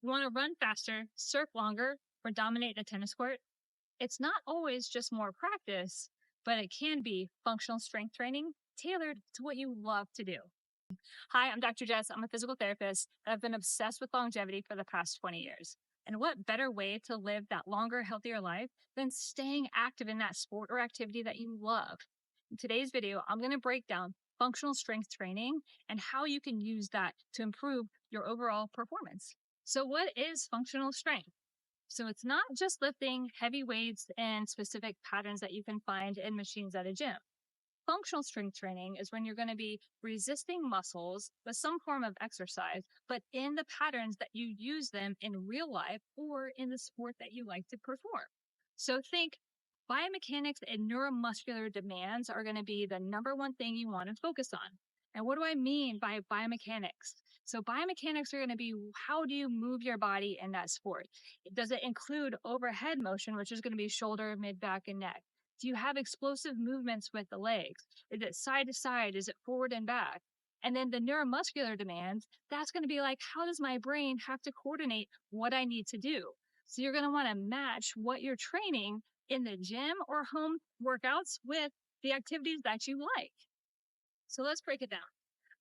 You want to run faster, surf longer, or dominate a tennis court? It's not always just more practice, but it can be functional strength training tailored to what you love to do. Hi, I'm Dr. Jess. I'm a physical therapist, and I've been obsessed with longevity for the past 20 years. And what better way to live that longer, healthier life than staying active in that sport or activity that you love? In today's video, I'm going to break down functional strength training and how you can use that to improve your overall performance. So, what is functional strength? So it's not just lifting heavy weights and specific patterns that you can find in machines at a gym. Functional strength training is when you're going to be resisting muscles with some form of exercise, but in the patterns that you use them in real life or in the sport that you like to perform. So think biomechanics and neuromuscular demands are going to be the number one thing you want to focus on. And what do I mean by biomechanics? So biomechanics are going to be how do you move your body in that sport? Does it include overhead motion, which is going to be shoulder, mid, back, and neck? Do you have explosive movements with the legs? Is it side to side? Is it forward and back? And then the neuromuscular demands, that's going to be like, how does my brain have to coordinate what I need to do? So you're going to want to match what you're training in the gym or home workouts with the activities that you like. So let's break it down.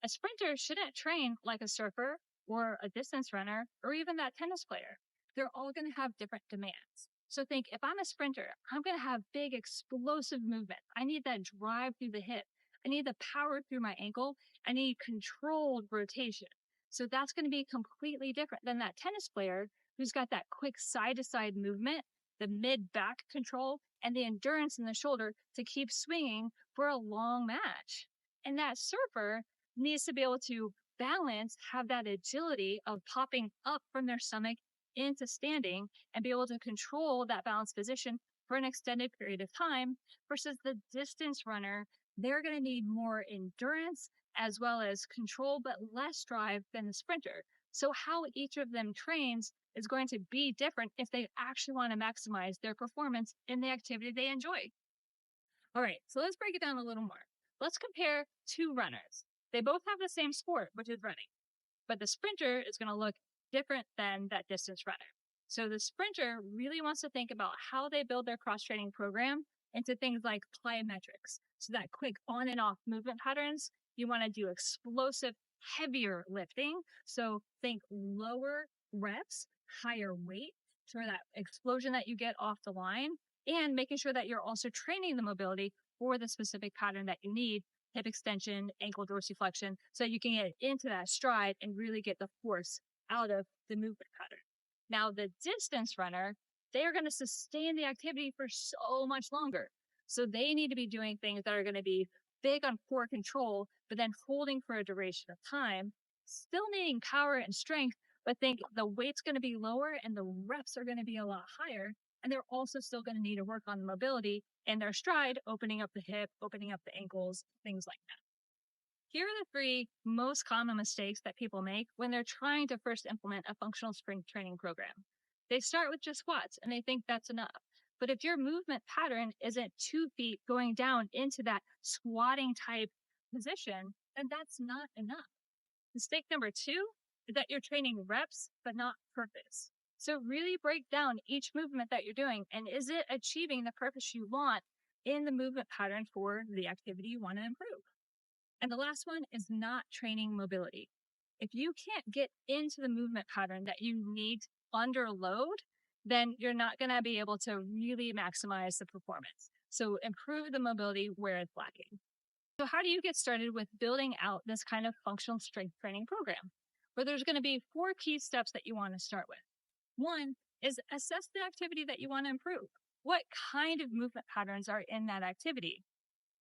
A sprinter shouldn't train like a surfer or a distance runner or even that tennis player. They're all going to have different demands. So think if I'm a sprinter, I'm going to have big explosive movement. I need that drive through the hip. I need the power through my ankle. I need controlled rotation. So that's going to be completely different than that tennis player who's got that quick side to side movement, the mid back control, and the endurance in the shoulder to keep swinging for a long match. And that surfer needs to be able to balance, have that agility of popping up from their stomach into standing and be able to control that balanced position for an extended period of time versus the distance runner. They're going to need more endurance as well as control, but less drive than the sprinter. So how each of them trains is going to be different if they actually want to maximize their performance in the activity they enjoy. All right, so let's break it down a little more. Let's compare two runners. They both have the same sport, which is running, but the sprinter is going to look different than that distance runner. So the sprinter really wants to think about how they build their cross training program into things like plyometrics. So that quick on and off movement patterns. You want to do explosive, heavier lifting. So think lower reps, higher weight for that explosion that you get off the line, and making sure that you're also training the mobility for the specific pattern that you need, hip extension, ankle dorsiflexion, so you can get into that stride and really get the force out of the movement pattern. Now, the distance runner, they are going to sustain the activity for so much longer. So they need to be doing things that are going to be big on core control, but then holding for a duration of time, still needing power and strength, but think the weight's going to be lower and the reps are going to be a lot higher. And they're also still going to need to work on mobility and their stride, opening up the hip, opening up the ankles, things like that. Here are the three most common mistakes that people make when they're trying to first implement a functional strength training program. They start with just squats and they think that's enough. But if your movement pattern isn't 2 feet going down into that squatting type position, then that's not enough. Mistake number 2 is that you're training reps, but not purpose. So really break down each movement that you're doing and is it achieving the purpose you want in the movement pattern for the activity you want to improve? And the last one is not training mobility. If you can't get into the movement pattern that you need under load, then you're not going to be able to really maximize the performance. So improve the mobility where it's lacking. So how do you get started with building out this kind of functional strength training program? Well, there's going to be 4 key steps that you want to start with. One is assess the activity that you want to improve. What kind of movement patterns are in that activity?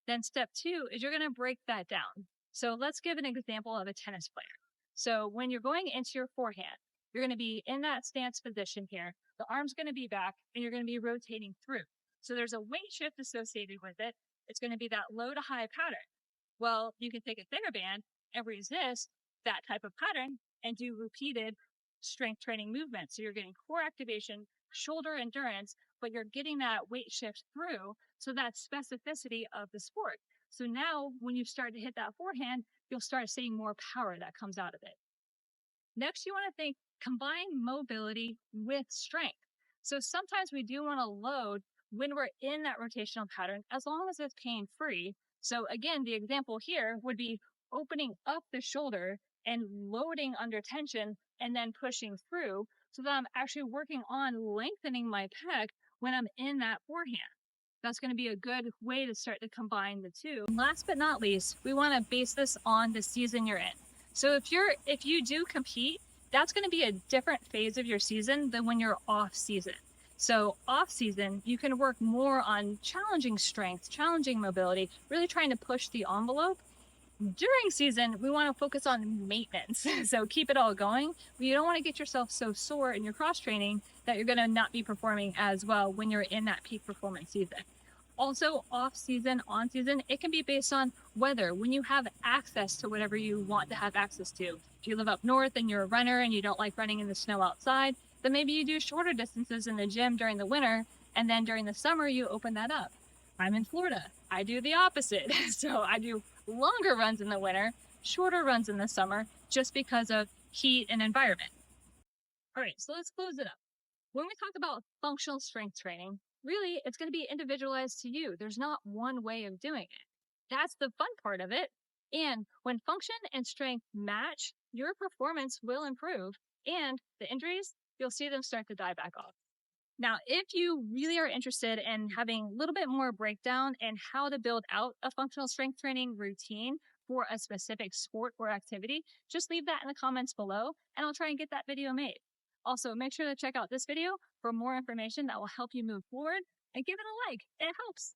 Then step 2 is you're going to break that down. So let's give an example of a tennis player. So when you're going into your forehand, you're going to be in that stance position here. The arm's going to be back and you're going to be rotating through. So there's a weight shift associated with it. It's going to be that low to high pattern. Well, you can take a thinner band and resist that type of pattern and do repeated strength training movements. So you're getting core activation, shoulder endurance, but you're getting that weight shift through. So that specificity of the sport. So now when you start to hit that forehand, you'll start seeing more power that comes out of it. Next, you want to think Combine mobility with strength. So sometimes we do want to load when we're in that rotational pattern as long as it's pain free. So again, the example here would be opening up the shoulder and loading under tension and then pushing through so that I'm actually working on lengthening my pec when I'm in that forehand. That's going to be a good way to start to combine the two. And last but not least, we want to base this on the season you're in. So if you do compete, that's going to be a different phase of your season than when you're off season. So off season, you can work more on challenging strength, challenging mobility, really trying to push the envelope. During season, we want to focus on maintenance. So keep it all going. You don't want to get yourself so sore in your cross training that you're going to not be performing as well when you're in that peak performance season. Also, off season, on season, it can be based on weather. When you have access to whatever you want to have access to. If you live up north and you're a runner and you don't like running in the snow outside, then maybe you do shorter distances in the gym during the winter, and then during the summer, you open that up. I'm in Florida. I do the opposite. So I do longer runs in the winter, shorter runs in the summer, just because of heat and environment. All right, so let's close it up. When we talk about functional strength training, really it's going to be individualized to you. There's not one way of doing it. That's the fun part of it. And when function and strength match, your performance will improve and the injuries, you'll see them start to die back off. Now, if you really are interested in having a little bit more breakdown and how to build out a functional strength training routine for a specific sport or activity, just leave that in the comments below and I'll try and get that video made. Also, make sure to check out this video for more information that will help you move forward and give it a like. It helps.